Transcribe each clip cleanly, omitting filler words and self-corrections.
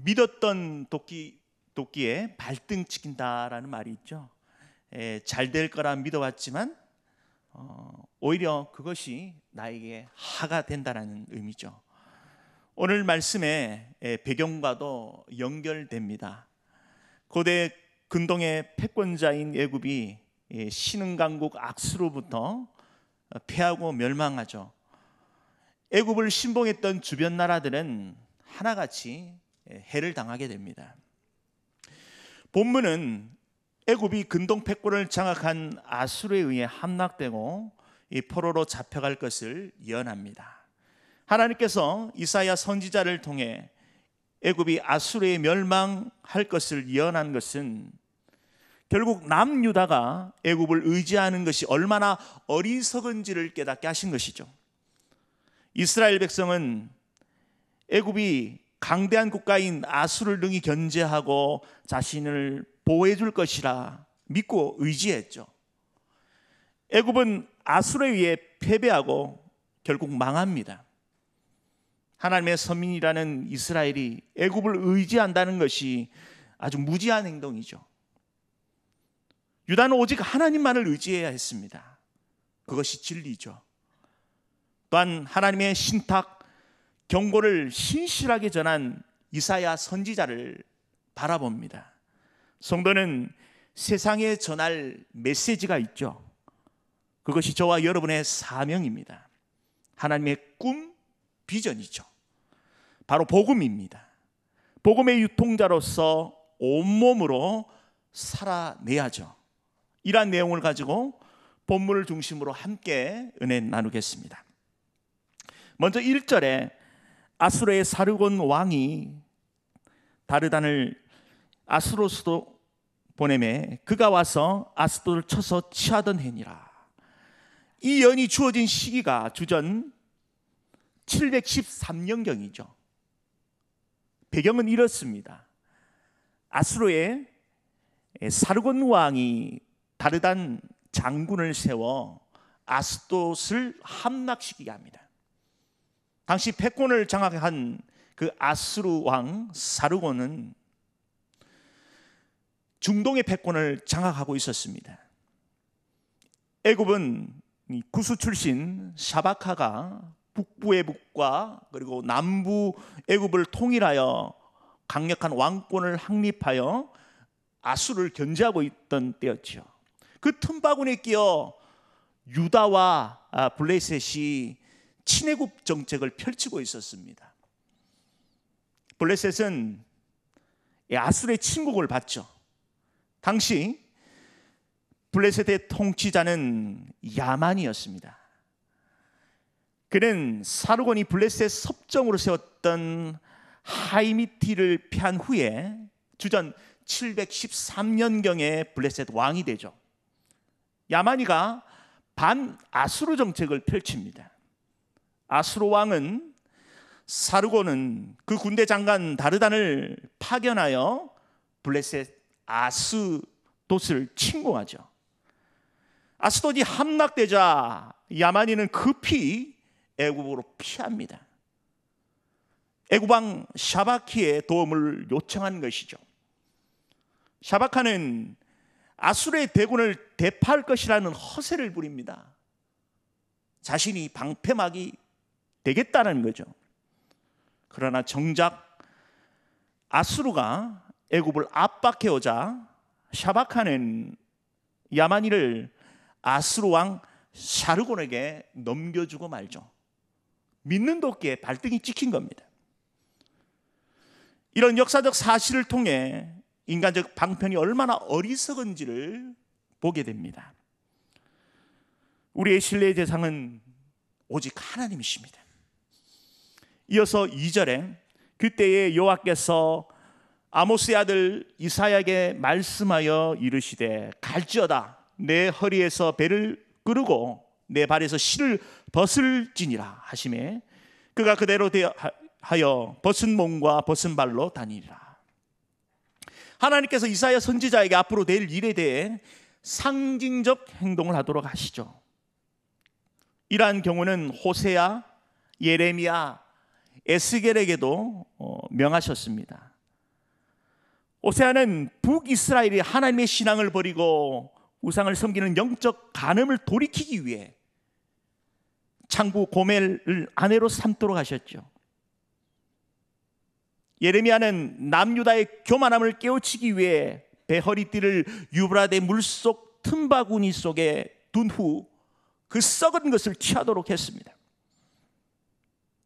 믿었던 도끼에 발등 찍힌다라는 말이 있죠. 잘 될 거라 믿어왔지만 오히려 그것이 나에게 하가 된다라는 의미죠. 오늘 말씀의 배경과도 연결됩니다. 고대 근동의 패권자인 애굽이 신흥강국 악수로부터 패하고 멸망하죠. 애굽을 신봉했던 주변 나라들은 하나같이 해를 당하게 됩니다. 본문은 애굽이 근동 패권을 장악한 아수르에 의해 함락되고 이 포로로 잡혀갈 것을 예언합니다. 하나님께서 이사야 선지자를 통해 애굽이 아수르에 멸망할 것을 예언한 것은 결국 남유다가 애굽을 의지하는 것이 얼마나 어리석은지를 깨닫게 하신 것이죠. 이스라엘 백성은 애굽이 강대한 국가인 아수르를 능히 견제하고 자신을 보호해 줄 것이라 믿고 의지했죠. 애굽은 아수르에 의해 패배하고 결국 망합니다. 하나님의 선민이라는 이스라엘이 애굽을 의지한다는 것이 아주 무지한 행동이죠. 유다는 오직 하나님만을 의지해야 했습니다. 그것이 진리죠. 또한 하나님의 신탁 경고를 신실하게 전한 이사야 선지자를 바라봅니다. 성도는 세상에 전할 메시지가 있죠. 그것이 저와 여러분의 사명입니다. 하나님의 꿈, 비전이죠. 바로 복음입니다. 복음의 유통자로서 온몸으로 살아내야죠. 이러한 내용을 가지고 본문을 중심으로 함께 은혜 나누겠습니다. 먼저 1절에 아수르의 사르곤 왕이 다르단을 아수로스도 보내매 그가 와서 아스도를 쳐서 취하던 해니라. 이 연이 주어진 시기가 주전 713년경이죠. 배경은 이렇습니다. 아수르의 사르곤 왕이 다르단 장군을 세워 아스돗을 함락시키게 합니다. 당시 패권을 장악한 그 아수르 왕 사르곤은 중동의 패권을 장악하고 있었습니다. 애굽은 구스 출신 샤바카가 북부 애굽과 그리고 남부 애굽을 통일하여 강력한 왕권을 확립하여 아수르를 견제하고 있던 때였죠. 그 틈바구니에 끼어 유다와 블레셋이 친애국 정책을 펼치고 있었습니다. 블레셋은 아수르의 침공을 받죠. 당시 블레셋의 통치자는 야만이었습니다. 그는 사르곤이 블레셋 섭정으로 세웠던 하이미티를 패한 후에 주전 713년경에 블레셋 왕이 되죠. 야만이가 반아수르 정책을 펼칩니다. 아수르 왕은 사르곤은 그 군대 장관 다르단을 파견하여 블레셋 아스돗을 침공하죠. 아스돗이 함락되자 야만이는 급히 애굽으로 피합니다. 애굽 왕 샤바키의 도움을 요청한 것이죠. 샤바카는 아수르의 대군을 대파할 것이라는 허세를 부립니다. 자신이 방패막이 되겠다는 거죠. 그러나 정작 아수르가 애굽을 압박해오자 샤바카는 야만이를 아수르 왕 샤르곤에게 넘겨주고 말죠. 믿는 도끼에 발등이 찍힌 겁니다. 이런 역사적 사실을 통해 인간적 방편이 얼마나 어리석은지를 보게 됩니다. 우리의 신뢰의 대상은 오직 하나님이십니다. 이어서 2절에 그때에 여호와께서 아모스의 아들 이사야에게 말씀하여 이르시되 갈지어다 내 허리에서 배를 끄르고 내 발에서 실을 벗을지니라 하시매 그가 그대로 하여 벗은 몸과 벗은 발로 다니리라. 하나님께서 이사야 선지자에게 앞으로 될 일에 대해 상징적 행동을 하도록 하시죠. 이러한 경우는 호세아, 예레미야, 에스겔에게도 명하셨습니다. 오세아는 북이스라엘이 하나님의 신앙을 버리고 우상을 섬기는 영적 간음을 돌이키기 위해 창부 고멜을 아내로 삼도록 하셨죠. 예레미야는 남유다의 교만함을 깨우치기 위해 배 허리띠를 유브라데 물속 틈바구니 속에 둔 후 그 썩은 것을 취하도록 했습니다.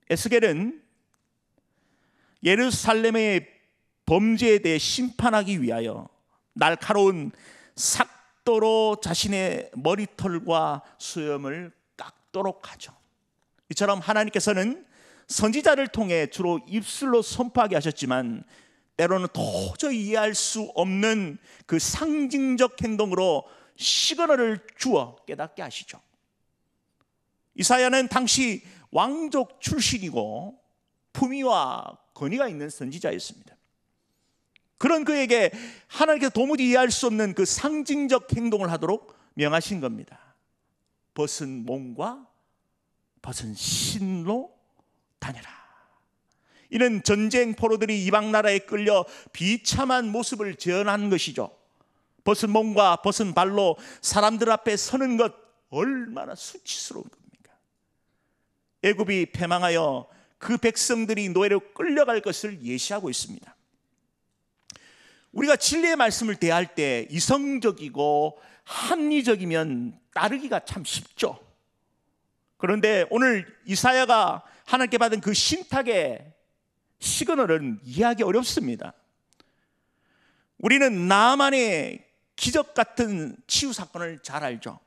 에스겔은 예루살렘의 범죄에 대해 심판하기 위하여 날카로운 삭도로 자신의 머리털과 수염을 깎도록 하죠. 이처럼 하나님께서는 선지자를 통해 주로 입술로 선포하게 하셨지만 때로는 도저히 이해할 수 없는 그 상징적 행동으로 시그널을 주어 깨닫게 하시죠. 이사야는 당시 왕족 출신이고 품위와 권위가 있는 선지자였습니다. 그런 그에게 하나님께서 도무지 이해할 수 없는 그 상징적 행동을 하도록 명하신 겁니다. 벗은 몸과 벗은 신로 다녀라. 이는 전쟁 포로들이 이방 나라에 끌려 비참한 모습을 재현하는 것이죠. 벗은 몸과 벗은 발로 사람들 앞에 서는 것 얼마나 수치스러운 겁니까? 애굽이 패망하여 그 백성들이 노예로 끌려갈 것을 예시하고 있습니다. 우리가 진리의 말씀을 대할 때 이성적이고 합리적이면 따르기가 참 쉽죠. 그런데 오늘 이사야가 하나님께 받은 그 신탁의 시그널은 이해하기 어렵습니다. 우리는 나만의 기적 같은 치유 사건을 잘 알죠.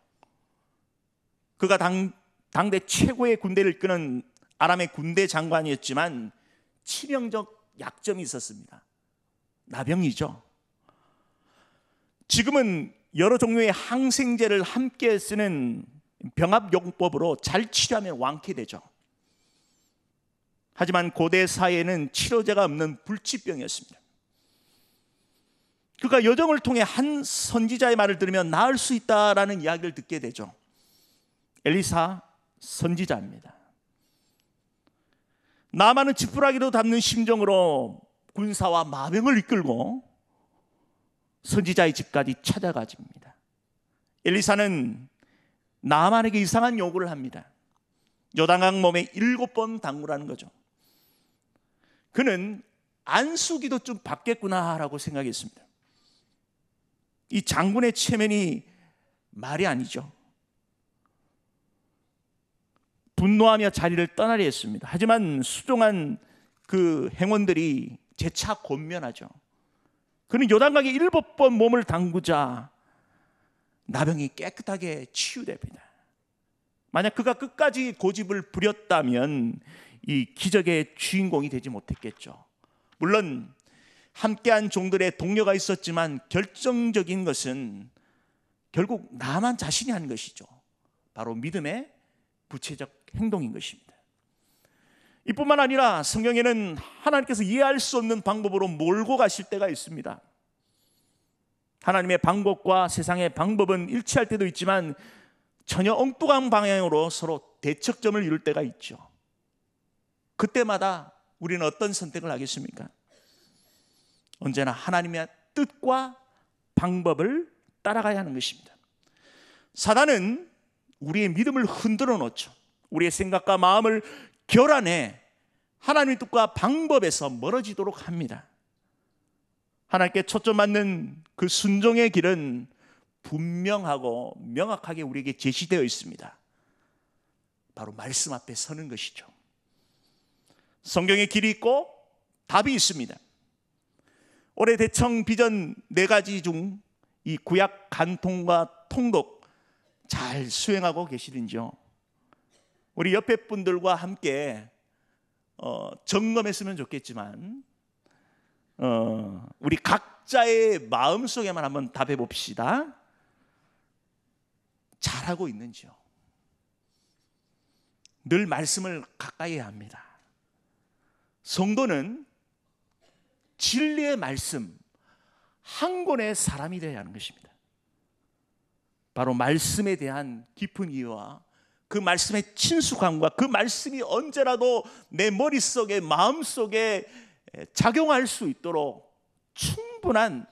그가 당대 최고의 군대를 이끄는 아람의 군대 장관이었지만 치명적 약점이 있었습니다. 나병이죠. 지금은 여러 종류의 항생제를 함께 쓰는 병합용법으로 잘 치료하면 완쾌되죠. 하지만 고대 사회에는 치료제가 없는 불치병이었습니다. 그가 여정을 통해 한 선지자의 말을 들으면 나을 수 있다라는 이야기를 듣게 되죠. 엘리사 선지자입니다. 나만은 지푸라기로 담는 심정으로 군사와 마병을 이끌고 선지자의 집까지 찾아가집니다. 엘리사는 나만에게 이상한 요구를 합니다. 요단강 몸에 7번 담그라는 거죠. 그는 안수기도 좀 받겠구나라고 생각했습니다. 이 장군의 체면이 말이 아니죠. 분노하며 자리를 떠나려 했습니다. 하지만 수종한 그 행원들이 재차 권면하죠. 그는 요단강에 7번 몸을 담그자 나병이 깨끗하게 치유됩니다. 만약 그가 끝까지 고집을 부렸다면 이 기적의 주인공이 되지 못했겠죠. 물론 함께한 종들의 동료가 있었지만 결정적인 것은 결국 나만 자신이 한 것이죠. 바로 믿음의 구체적 행동인 것입니다. 이뿐만 아니라 성경에는 하나님께서 이해할 수 없는 방법으로 몰고 가실 때가 있습니다. 하나님의 방법과 세상의 방법은 일치할 때도 있지만 전혀 엉뚱한 방향으로 서로 대척점을 이룰 때가 있죠. 그때마다 우리는 어떤 선택을 하겠습니까? 언제나 하나님의 뜻과 방법을 따라가야 하는 것입니다. 사단은 우리의 믿음을 흔들어 놓죠. 우리의 생각과 마음을 결안해 하나님의 뜻과 방법에서 멀어지도록 합니다. 하나님께 초점 맞는 그 순종의 길은 분명하고 명확하게 우리에게 제시되어 있습니다. 바로 말씀 앞에 서는 것이죠. 성경의 길이 있고 답이 있습니다. 올해 대청 비전 4가지 중 이 구약 간통과 통독 잘 수행하고 계시는지요? 우리 옆에 분들과 함께 점검했으면 좋겠지만 우리 각자의 마음속에만 한번 답해 봅시다. 잘하고 있는지요? 늘 말씀을 가까이 해야 합니다. 성도는 진리의 말씀 한 권의 사람이 되어야 하는 것입니다. 바로 말씀에 대한 깊은 이해와 그 말씀의 친숙함과 그 말씀이 언제라도 내 머릿속에 마음속에 작용할 수 있도록 충분한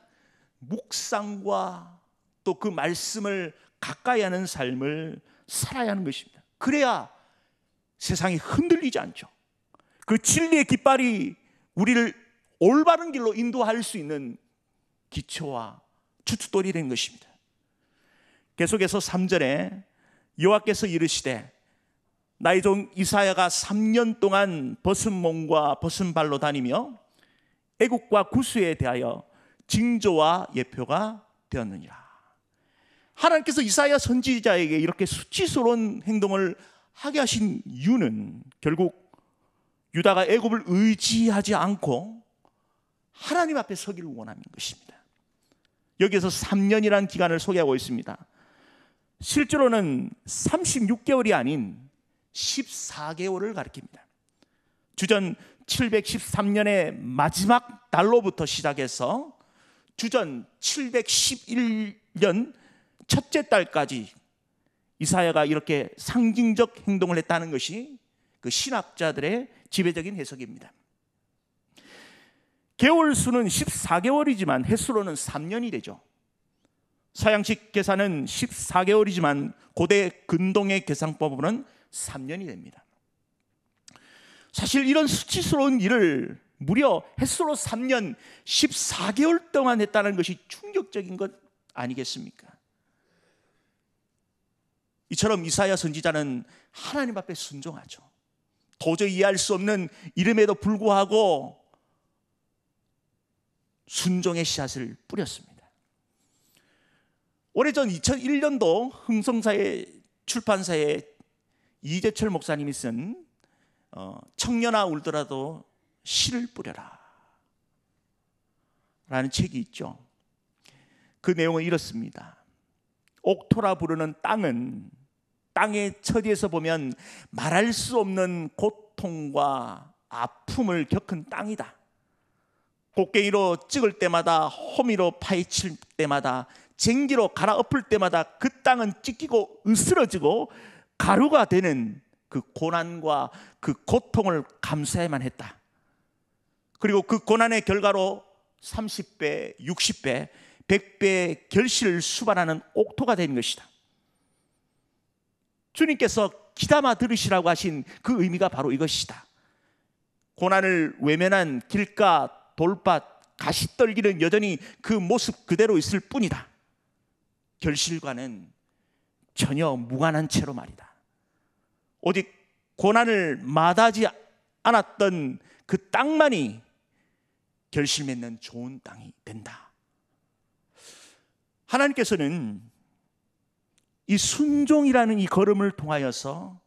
묵상과 또 그 말씀을 가까이 하는 삶을 살아야 하는 것입니다. 그래야 세상이 흔들리지 않죠. 그 진리의 깃발이 우리를 올바른 길로 인도할 수 있는 기초와 주춧돌이 된 것입니다. 계속해서 3절에 여호와께서 이르시되 나의 종 이사야가 3년 동안 벗은 몸과 벗은 발로 다니며 애국과 구수에 대하여 징조와 예표가 되었느니라. 하나님께서 이사야 선지자에게 이렇게 수치스러운 행동을 하게 하신 이유는 결국 유다가 애굽을 의지하지 않고 하나님 앞에 서기를 원하는 것입니다. 여기에서 3년이라는 기간을 소개하고 있습니다. 실제로는 36개월이 아닌 14개월을 가리킵니다. 주전 713년의 마지막 달로부터 시작해서 주전 711년 첫째 달까지 이사야가 이렇게 상징적 행동을 했다는 것이 그 신학자들의 지배적인 해석입니다. 개월 수는 14개월이지만 횟수로는 3년이 되죠. 서양식 계산은 14개월이지만 고대 근동의 계산법으로는 3년이 됩니다. 사실 이런 수치스러운 일을 무려 횟수로 3년 14개월 동안 했다는 것이 충격적인 것 아니겠습니까? 이처럼 이사야 선지자는 하나님 앞에 순종하죠. 도저히 이해할 수 없는 이름에도 불구하고 순종의 씨앗을 뿌렸습니다. 오래전 2001년도 흥성사의 출판사에 이재철 목사님이 쓴 청년아 울더라도 씨를 뿌려라 라는 책이 있죠. 그 내용은 이렇습니다. 옥토라 부르는 땅은 땅의 처지에서 보면 말할 수 없는 고통과 아픔을 겪은 땅이다. 곡괭이로 찍을 때마다, 호미로 파헤칠 때마다, 쟁기로 갈아엎을 때마다 그 땅은 찢기고 으스러지고 가루가 되는 그 고난과 그 고통을 감수해야만 했다. 그리고 그 고난의 결과로 30배, 60배, 100배의 결실을 수반하는 옥토가 된 것이다. 주님께서 귀담아 들으시라고 하신 그 의미가 바로 이것이다. 고난을 외면한 길가, 돌밭, 가시떨기는 여전히 그 모습 그대로 있을 뿐이다. 결실과는 전혀 무관한 채로 말이다. 오직 고난을 마다하지 않았던 그 땅만이 결실 맺는 좋은 땅이 된다. 하나님께서는 이 순종이라는 이 걸음을 통하여서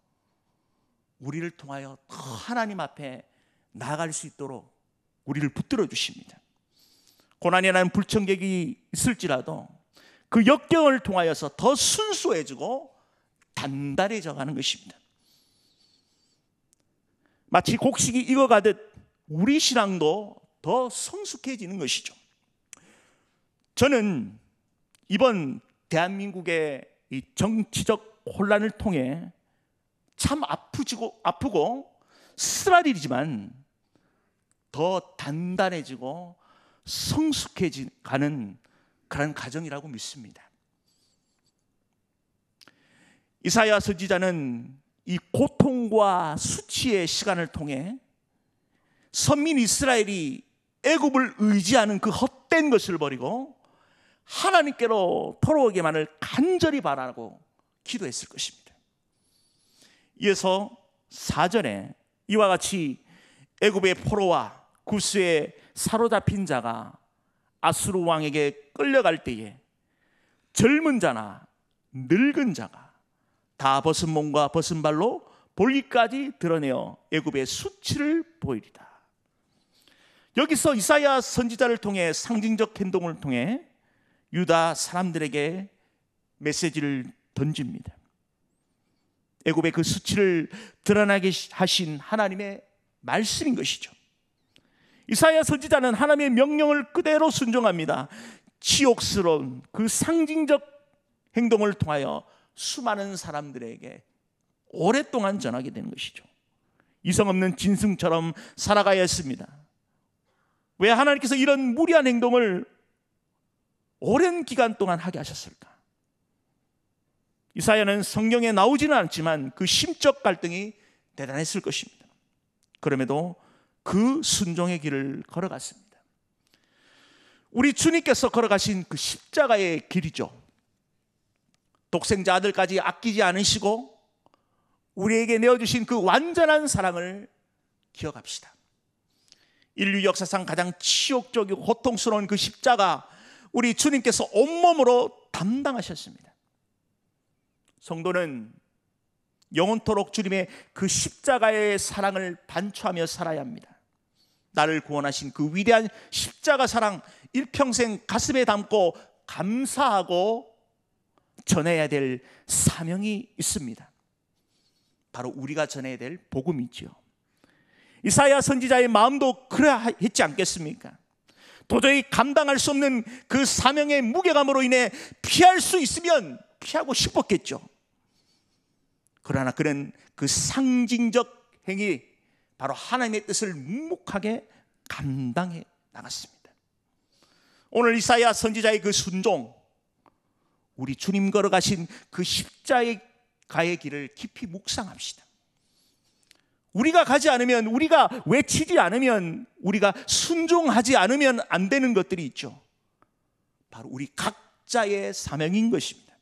우리를 통하여 더 하나님 앞에 나아갈 수 있도록 우리를 붙들어 주십니다. 고난이라는 불청객이 있을지라도 그 역경을 통하여서 더 순수해지고 단단해져 가는 것입니다. 마치 곡식이 익어가듯 우리 신앙도 더 성숙해지는 것이죠. 저는 이번 대한민국의 이 정치적 혼란을 통해 참 아프고 쓰라리지만 더 단단해지고 성숙해지는 그런 과정이라고 믿습니다. 이사야 선지자는 이 고통과 수치의 시간을 통해 선민 이스라엘이 애굽을 의지하는 그 헛된 것을 버리고 하나님께로 돌아오기만을 간절히 바라고 기도했을 것입니다. 이어서 4절에 이와 같이 애굽의 포로와 구스에 사로잡힌 자가 아수르 왕에게 끌려갈 때에 젊은 자나 늙은 자가 다 벗은 몸과 벗은 발로 볼기까지 드러내어 애굽의 수치를 보이리다. 여기서 이사야 선지자를 통해 상징적 행동을 통해 유다 사람들에게 메시지를 던집니다. 애굽의 그 수치를 드러나게 하신 하나님의 말씀인 것이죠. 이사야 선지자는 하나님의 명령을 그대로 순종합니다. 치욕스러운 그 상징적 행동을 통하여 수많은 사람들에게 오랫동안 전하게 되는 것이죠. 이성 없는 짐승처럼 살아가야 했습니다. 왜 하나님께서 이런 무리한 행동을 오랜 기간 동안 하게 하셨을까? 이사야는 성경에 나오지는 않지만 그 심적 갈등이 대단했을 것입니다. 그럼에도 그 순종의 길을 걸어갔습니다. 우리 주님께서 걸어가신 그 십자가의 길이죠. 독생자 아들까지 아끼지 않으시고 우리에게 내어주신 그 완전한 사랑을 기억합시다. 인류 역사상 가장 치욕적이고 고통스러운 그 십자가, 우리 주님께서 온몸으로 담당하셨습니다. 성도는 영원토록 주님의 그 십자가의 사랑을 반추하며 살아야 합니다. 나를 구원하신 그 위대한 십자가 사랑, 일평생 가슴에 담고 감사하고 전해야 될 사명이 있습니다. 바로 우리가 전해야 될 복음이지요. 이사야 선지자의 마음도 그래야 했지 않겠습니까? 도저히 감당할 수 없는 그 사명의 무게감으로 인해 피할 수 있으면 피하고 싶었겠죠. 그러나 그는 그 상징적 행위, 바로 하나님의 뜻을 묵묵하게 감당해 나갔습니다. 오늘 이사야 선지자의 그 순종, 우리 주님 걸어가신 그 십자가의 길을 깊이 묵상합시다. 우리가 가지 않으면, 우리가 외치지 않으면, 우리가 순종하지 않으면 안 되는 것들이 있죠. 바로 우리 각자의 사명인 것입니다.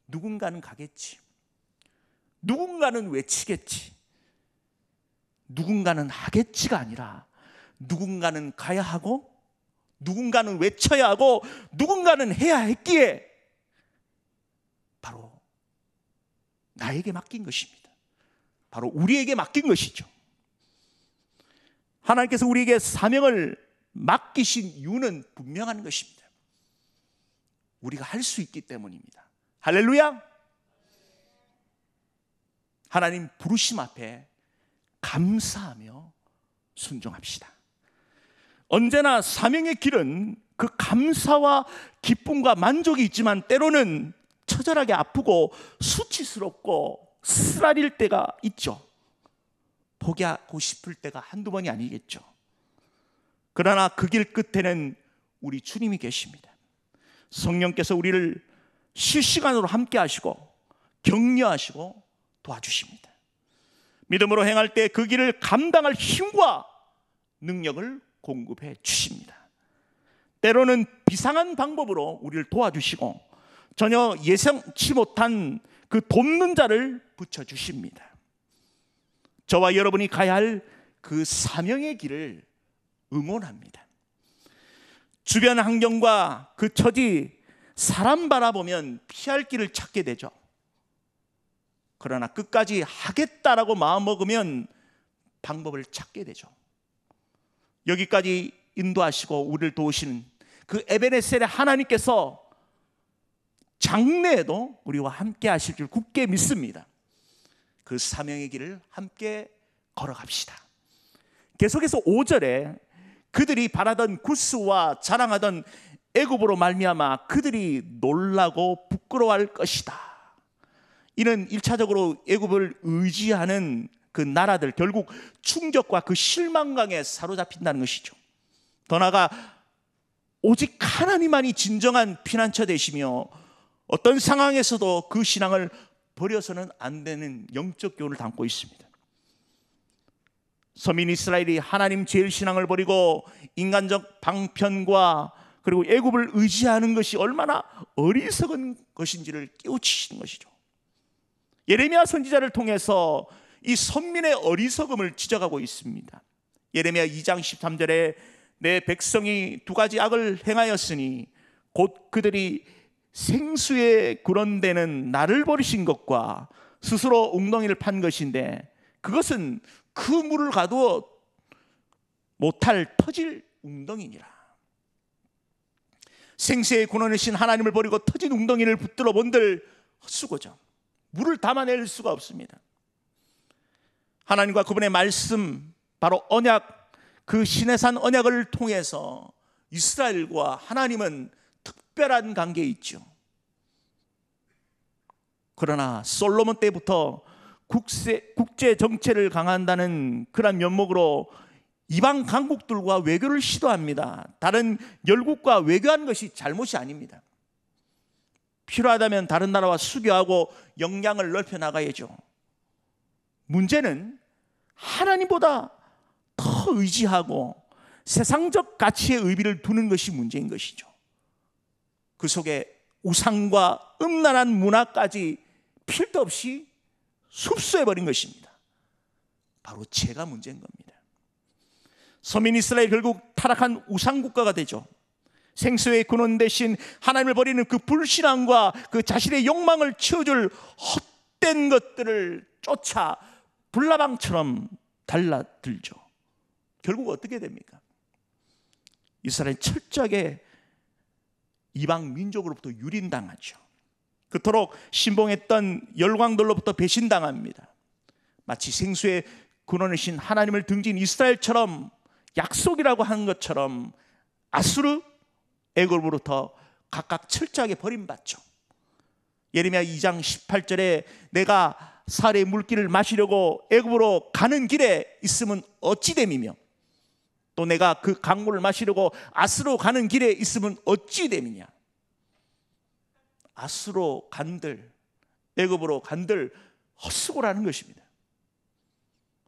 누군가는 가겠지, 누군가는 외치겠지, 누군가는 하겠지가 아니라 누군가는 가야 하고, 누군가는 외쳐야 하고, 누군가는 해야 했기에 바로 나에게 맡긴 것입니다. 바로 우리에게 맡긴 것이죠. 하나님께서 우리에게 사명을 맡기신 이유는 분명한 것입니다. 우리가 할 수 있기 때문입니다. 할렐루야! 하나님 부르심 앞에 감사하며 순종합시다. 언제나 사명의 길은 그 감사와 기쁨과 만족이 있지만 때로는 처절하게 아프고 수치스럽고 쓰라릴 때가 있죠. 포기하고 싶을 때가 한두 번이 아니겠죠. 그러나 그 길 끝에는 우리 주님이 계십니다. 성령께서 우리를 실시간으로 함께 하시고 격려하시고 도와주십니다. 믿음으로 행할 때 그 길을 감당할 힘과 능력을 공급해 주십니다. 때로는 비상한 방법으로 우리를 도와주시고 전혀 예상치 못한 그 돕는 자를 붙여주십니다. 저와 여러분이 가야 할 그 사명의 길을 응원합니다. 주변 환경과 그 처지, 사람 바라보면 피할 길을 찾게 되죠. 그러나 끝까지 하겠다라고 마음먹으면 방법을 찾게 되죠. 여기까지 인도하시고 우리를 도우시는 그 에베네셀의 하나님께서 장래에도 우리와 함께 하실 줄 굳게 믿습니다. 그 사명의 길을 함께 걸어갑시다. 계속해서 5절에 그들이 바라던 구스와 자랑하던 애굽으로 말미암아 그들이 놀라고 부끄러워할 것이다. 이는 1차적으로 애굽을 의지하는 그 나라들, 결국 충격과 그 실망감에 사로잡힌다는 것이죠. 더 나아가 오직 하나님만이 진정한 피난처 되시며 어떤 상황에서도 그 신앙을 버려서는 안 되는 영적 교훈을 담고 있습니다. 서민 이스라엘이 하나님 제일 신앙을 버리고 인간적 방편과 그리고 애굽을 의지하는 것이 얼마나 어리석은 것인지를 깨우치시는 것이죠. 예레미야 선지자를 통해서 이 선민의 어리석음을 지적하고 있습니다. 예레미야 2장 13절에 내 백성이 두 가지 악을 행하였으니 곧 그들이 생수에 구런대는 나를 버리신 것과 스스로 웅덩이를 판 것인데 그것은 그 물을 가도 못할 터질 웅덩이니라. 생수에 구르신 하나님을 버리고 터진 웅덩이를 붙들어 본들 헛수고죠. 물을 담아낼 수가 없습니다. 하나님과 그분의 말씀, 바로 언약, 그 시내산 언약을 통해서 이스라엘과 하나님은 특별한 관계에 있죠. 그러나 솔로몬 때부터 국제 정체를 강화한다는 그런 면목으로 이방 강국들과 외교를 시도합니다. 다른 열국과 외교하는 것이 잘못이 아닙니다. 필요하다면 다른 나라와 수교하고 역량을 넓혀 나가야죠. 문제는 하나님보다 더 의지하고 세상적 가치의 의미를 두는 것이 문제인 것이죠. 그 속에 우상과 음란한 문화까지 필요 없이 흡수해버린 것입니다. 바로 죄가 문제인 겁니다. 서민 이스라엘 결국 타락한 우상국가가 되죠. 생수의 근원 대신 하나님을 버리는 그 불신앙과 그 자신의 욕망을 채워줄 헛된 것들을 쫓아 불나방처럼 달라들죠. 결국 어떻게 됩니까? 이스라엘 철저하게 이방 민족으로부터 유린당하죠. 그토록 신봉했던 열광들로부터 배신당합니다. 마치 생수의 근원이신 하나님을 등진 이스라엘처럼 약속이라고 하는 것처럼 아수르, 애굽으로부터 각각 철저하게 버림받죠. 예레미야 2장 18절에 내가 살의 물기를 마시려고 애굽으로 가는 길에 있으면 어찌 됨이며 또 내가 그 강물을 마시려고 아스로 가는 길에 있으면 어찌 됨이냐. 아스로 간들, 애굽으로 간들 헛수고라는 것입니다.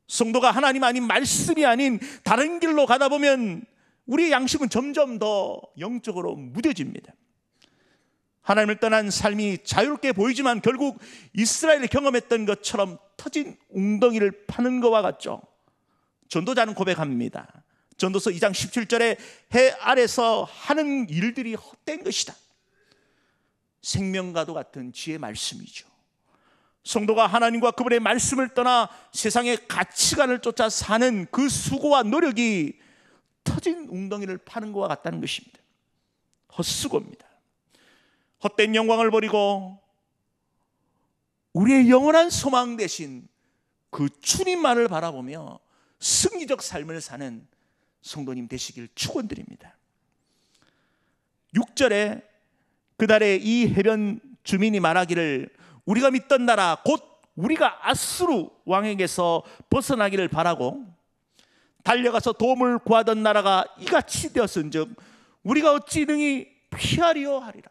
성도가 하나님 아닌 말씀이 아닌 다른 길로 가다 보면 우리의 양심은 점점 더 영적으로 무뎌집니다. 하나님을 떠난 삶이 자유롭게 보이지만 결국 이스라엘이 경험했던 것처럼 터진 웅덩이를 파는 것과 같죠. 전도자는 고백합니다. 전도서 2장 17절에 해 아래서 하는 일들이 헛된 것이다. 생명과도 같은 지혜의 말씀이죠. 성도가 하나님과 그분의 말씀을 떠나 세상의 가치관을 쫓아 사는 그 수고와 노력이 터진 웅덩이를 파는 것과 같다는 것입니다. 헛수고입니다. 헛된 영광을 버리고 우리의 영원한 소망 대신 그 주님만을 바라보며 승리적 삶을 사는 성도님 되시길 축원드립니다. 6절에 그달에 이 해변 주민이 말하기를 우리가 믿던 나라 곧 우리가 아수르 왕에게서 벗어나기를 바라고 달려가서 도움을 구하던 나라가 이같이 되었은즉 우리가 어찌 능히 피하리요 하리라.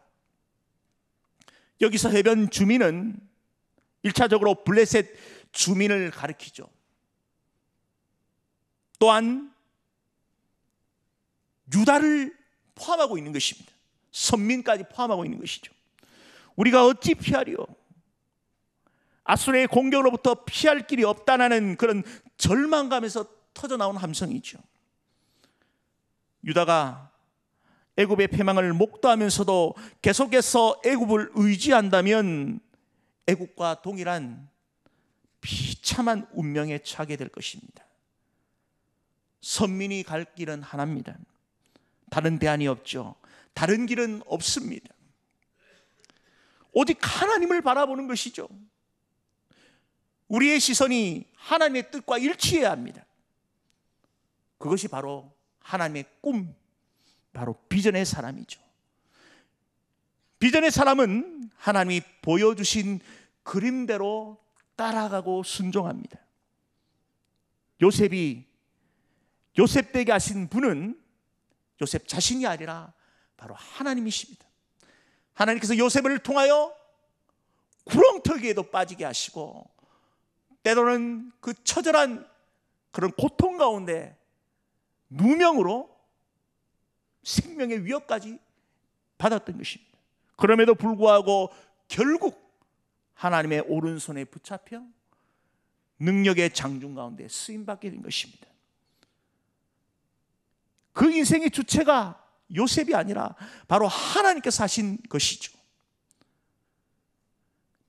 여기서 해변 주민은 1차적으로 블레셋 주민을 가리키죠. 또한 유다를 포함하고 있는 것입니다. 선민까지 포함하고 있는 것이죠. 우리가 어찌 피하리요? 아수르의 공격으로부터 피할 길이 없다는 그런 절망감에서 터져나온 함성이죠. 유다가 애굽의 패망을 목도하면서도 계속해서 애굽을 의지한다면 애굽과 동일한 비참한 운명에 처하게 될 것입니다. 선민이 갈 길은 하나입니다. 다른 대안이 없죠. 다른 길은 없습니다. 오직 하나님을 바라보는 것이죠. 우리의 시선이 하나님의 뜻과 일치해야 합니다. 그것이 바로 하나님의 꿈, 바로 비전의 사람이죠. 비전의 사람은 하나님이 보여주신 그림대로 따라가고 순종합니다. 요셉이 요셉 되게 하신 분은 요셉 자신이 아니라 바로 하나님이십니다. 하나님께서 요셉을 통하여 구렁텅이에도 빠지게 하시고 때로는 그 처절한 그런 고통 가운데 누명으로 생명의 위협까지 받았던 것입니다. 그럼에도 불구하고 결국 하나님의 오른손에 붙잡혀 능력의 장중 가운데 쓰임받게 된 것입니다. 그 인생의 주체가 요셉이 아니라 바로 하나님께서 하신 것이죠.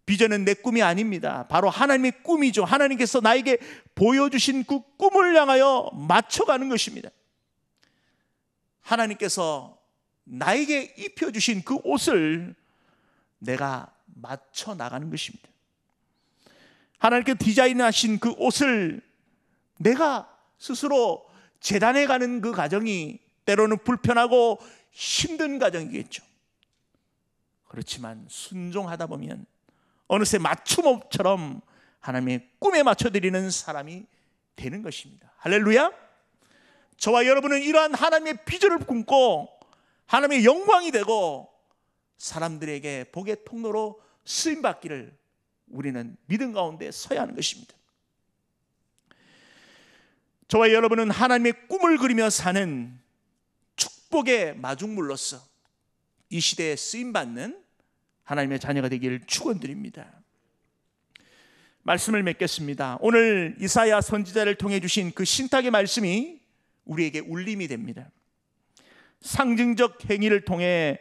비전은 내 꿈이 아닙니다. 바로 하나님의 꿈이죠. 하나님께서 나에게 보여주신 그 꿈을 향하여 맞춰가는 것입니다. 하나님께서 나에게 입혀주신 그 옷을 내가 맞춰 나가는 것입니다. 하나님께서 디자인하신 그 옷을 내가 스스로 재단해 가는 그 과정이 때로는 불편하고 힘든 과정이겠죠. 그렇지만 순종하다 보면 어느새 맞춤업처럼 하나님의 꿈에 맞춰드리는 사람이 되는 것입니다. 할렐루야. 저와 여러분은 이러한 하나님의 비전을 꿈고 하나님의 영광이 되고 사람들에게 복의 통로로 쓰임받기를 우리는 믿음 가운데 서야 하는 것입니다. 저와 여러분은 하나님의 꿈을 그리며 사는 축복의 마중물로서 이 시대에 쓰임받는 하나님의 자녀가 되기를 축원드립니다. 말씀을 맺겠습니다. 오늘 이사야 선지자를 통해 주신 그 신탁의 말씀이 우리에게 울림이 됩니다. 상징적 행위를 통해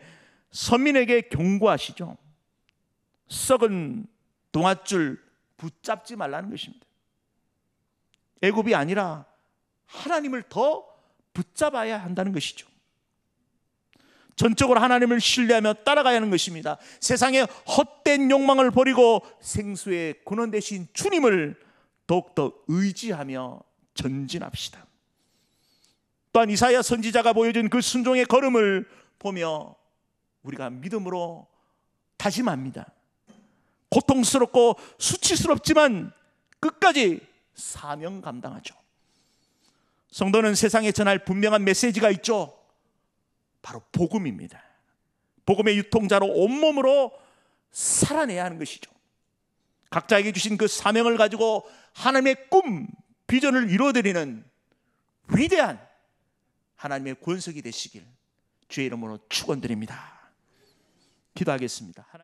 선민에게 경고하시죠. 썩은 동아줄 붙잡지 말라는 것입니다. 애굽이 아니라 하나님을 더 붙잡아야 한다는 것이죠. 전적으로 하나님을 신뢰하며 따라가야 하는 것입니다. 세상의 헛된 욕망을 버리고 생수의 근원 되신 주님을 더욱더 의지하며 전진합시다. 또한 이사야 선지자가 보여준 그 순종의 걸음을 보며 우리가 믿음으로 다짐합니다. 고통스럽고 수치스럽지만 끝까지 사명 감당하죠. 성도는 세상에 전할 분명한 메시지가 있죠. 바로 복음입니다. 복음의 유통자로 온몸으로 살아내야 하는 것이죠. 각자에게 주신 그 사명을 가지고 하나님의 꿈, 비전을 이루어드리는 위대한 하나님의 권석이 되시길 주의 이름으로 축원드립니다. 기도하겠습니다.